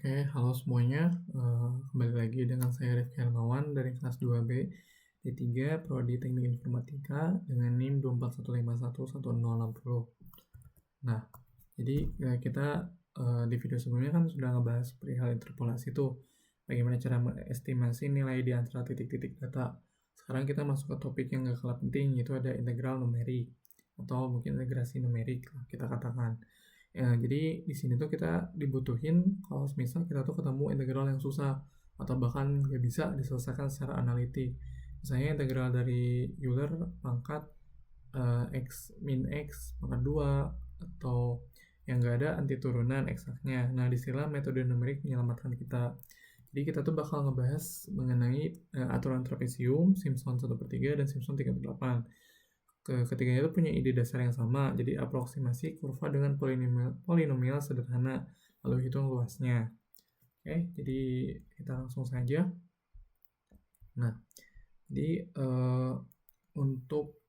Oke, halo semuanya. Kembali lagi dengan saya Rifki Hermawan dari kelas 2B D3 Prodi Teknik Informatika dengan NIM 241511060. Nah, jadi kita di video sebelumnya kan sudah ngebahas perihal interpolasi tuh, bagaimana cara mengestimasi nilai di antara titik-titik data. Sekarang kita masuk ke topik yang gak kalah penting, yaitu ada integral numerik atau mungkin integrasi numerik lah kita katakan. Ya, jadi di sini tuh kita dibutuhin kalau misal kita tuh ketemu integral yang susah atau bahkan nggak bisa diselesaikan secara analitik. Misalnya integral dari Euler pangkat x min x pangkat 2 atau yang nggak ada anti turunan eksaknya. Nah, disinilah metode numerik menyelamatkan kita. Jadi kita tuh bakal ngebahas mengenai aturan trapesium, Simpson 1/3 dan Simpson 3/8. Ketiganya itu punya ide dasar yang sama, jadi aproksimasi kurva dengan polinomial sederhana, lalu hitung luasnya. Oke, jadi kita langsung saja. Nah, jadi untuk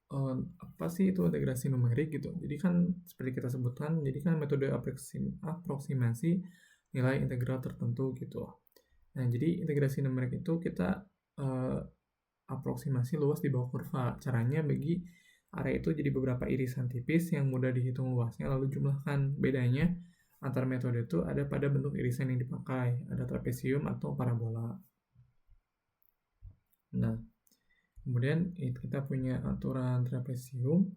apa sih itu integrasi numerik gitu? Jadi kan seperti kita sebutkan, jadi kan metode aproksimasi nilai integral tertentu gitu. Nah, jadi integrasi numerik itu kita aproksimasi luas di bawah kurva. Caranya bagi area itu jadi beberapa irisan tipis yang mudah dihitung luasnya lalu jumlahkan. Bedanya antar metode itu ada pada bentuk irisan yang dipakai, ada trapesium atau parabola. Nah, kemudian kita punya aturan trapesium.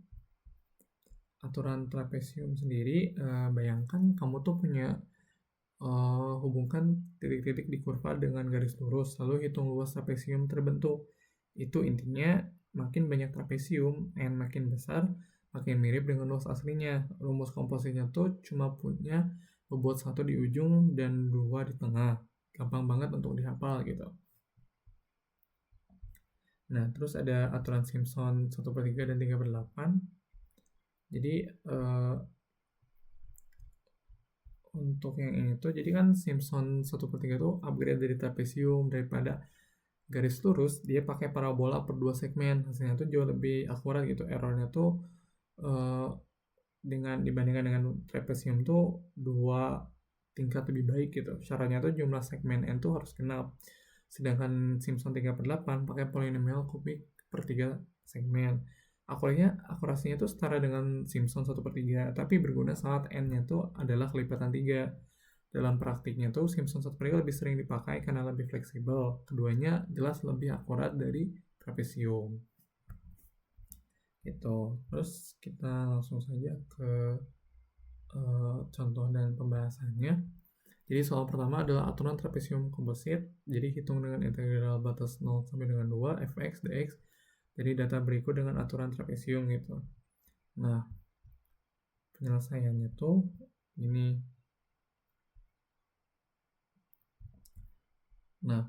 Aturan trapesium sendiri, bayangkan kamu tuh punya hubungkan titik-titik di kurva dengan garis lurus, lalu hitung luas trapesium terbentuk. Itu intinya makin banyak trapesium, n makin besar, makin mirip dengan luas aslinya. Rumus kompositnya tuh cuma punya bobot 1 di ujung dan 2 di tengah. Gampang banget untuk dihafal gitu. Nah, terus ada aturan Simpson 1/3 dan 3/8. Jadi, untuk yang ini tuh, jadi kan Simpson 1/3 tuh upgrade dari trapesium daripada garis lurus, dia pakai parabola per 2 segmen, hasilnya tuh jauh lebih akurat gitu. Errornya tuh dibandingkan dengan trapesium tuh 2 tingkat lebih baik gitu. Syaratnya tuh jumlah segmen n tuh harus genap. Sedangkan Simpson 3/8 pakai polinomial kubik per 3 segmen. Akurasinya tuh setara dengan Simpson 1/3, tapi berguna saat n-nya tuh adalah kelipatan 3. Dalam praktiknya tuh Simpson 1/3 lebih sering dipakai karena lebih fleksibel. Keduanya jelas lebih akurat dari trapesium. Gitu. Terus kita langsung saja ke contoh dan pembahasannya. Jadi soal pertama adalah aturan trapesium komposit. Jadi hitung dengan integral batas 0 sampai dengan 2 fx dx dari data berikut dengan aturan trapesium gitu. Nah, penyelesaiannya tuh ini. Nah,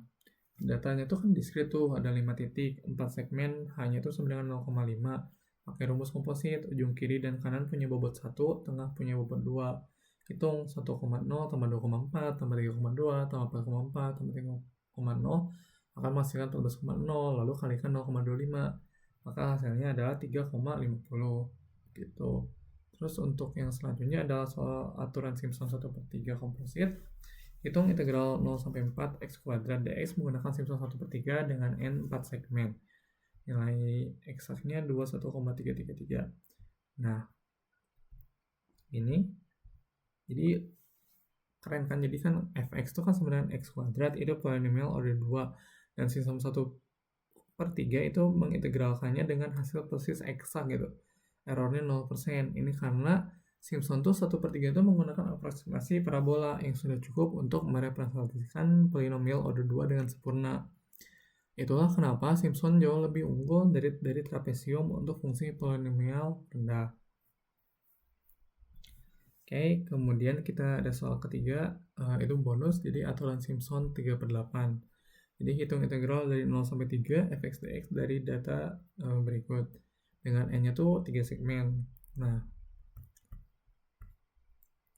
datanya tuh kan diskrit tuh, ada 5 titik, 4 segmen, hanya tuh sama dengan 0,5. Pakai rumus komposit, ujung kiri dan kanan punya bobot 1, tengah punya bobot 2. Hitung 1,0 tambah 2,4 tambah 3,2 tambah 4,4 tambah 3,0 akan menghasilkan 14,0, lalu kalikan 0,25. Maka hasilnya adalah 3,50 gitu. Terus untuk yang selanjutnya adalah soal aturan Simpson 1/3 komposit. Hitung integral 0 sampai 4 x kuadrat dx menggunakan Simpson 1/3 dengan n 4 segmen. Nilai eksaknya 21,333. Nah, ini jadi keren kan, jadi kan fx itu kan sebenarnya x kuadrat, itu polinomial order 2, dan Simpson 1/3 itu mengintegralkannya dengan hasil persis eksak gitu. Errornya 0%. Ini karena Simpson tuh 1/3 itu menggunakan aproksimasi parabola yang sudah cukup untuk merepresentasikan polinomial order 2 dengan sempurna. Itulah kenapa Simpson jauh lebih unggul dari trapesium untuk fungsi polinomial rendah. Oke, kemudian kita ada soal ketiga, itu bonus, jadi aturan Simpson 3/8. Jadi hitung integral dari 0 sampai 3 fx dx dari data berikut. Dengan n-nya tuh 3 segmen.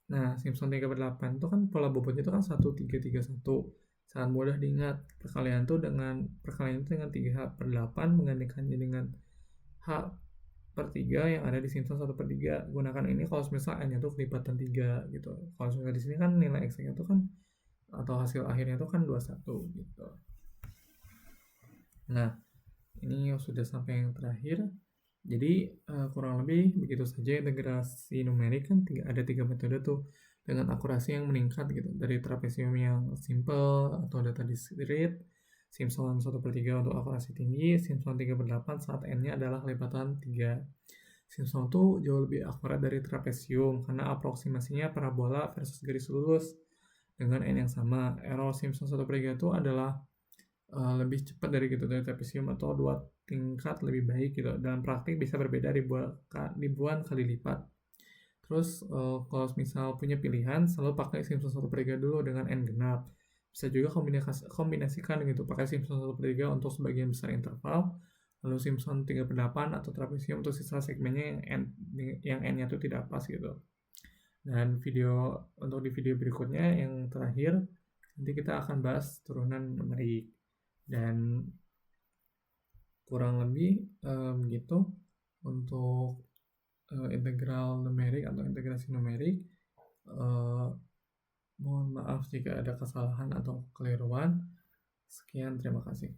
Nah, Simpson 3/8 itu kan pola bobotnya itu kan 1, 3, 3, 1. Sangat mudah diingat. Perkalian itu dengan 3h/8 menggantikannya dengan h/3 yang ada di Simpson 1/3. Gunakan ini kalau misalnya n-nya tuh kelipatan 3 gitu. Kalau misalnya di sini kan nilai x-nya tuh kan atau hasil akhirnya itu kan 21 gitu. Nah, ini sudah sampai yang terakhir. Jadi kurang lebih begitu saja integrasi numerik kan ada 3 metode tuh dengan akurasi yang meningkat gitu dari trapesium yang simple atau data discrete, Simpson 1/3 untuk akurasi tinggi, Simpson 3/8 saat n-nya adalah lipatan 3. Simpson tuh jauh lebih akurat dari trapesium karena aproksimasinya parabola versus garis lurus dengan n yang sama. Error Simpson 1/3 itu adalah lebih cepat dari trapesium atau 2 tingkat lebih baik gitu. Dalam praktik bisa berbeda ribuan kali lipat. Terus kalau misal punya pilihan selalu pakai Simpson 1/3 dulu dengan n genap. Bisa juga kombinasikan gitu, pakai Simpson 1/3 untuk sebagian besar interval, lalu Simpson 3/8 atau trapesium untuk sisa segmennya yang n-nya itu tidak pas gitu. Dan untuk di video berikutnya yang terakhir nanti kita akan bahas turunan numerik. Dan kurang lebih gitu untuk integral numerik atau integrasi numerik. Mohon maaf jika ada kesalahan atau kekeliruan. Sekian, terima kasih.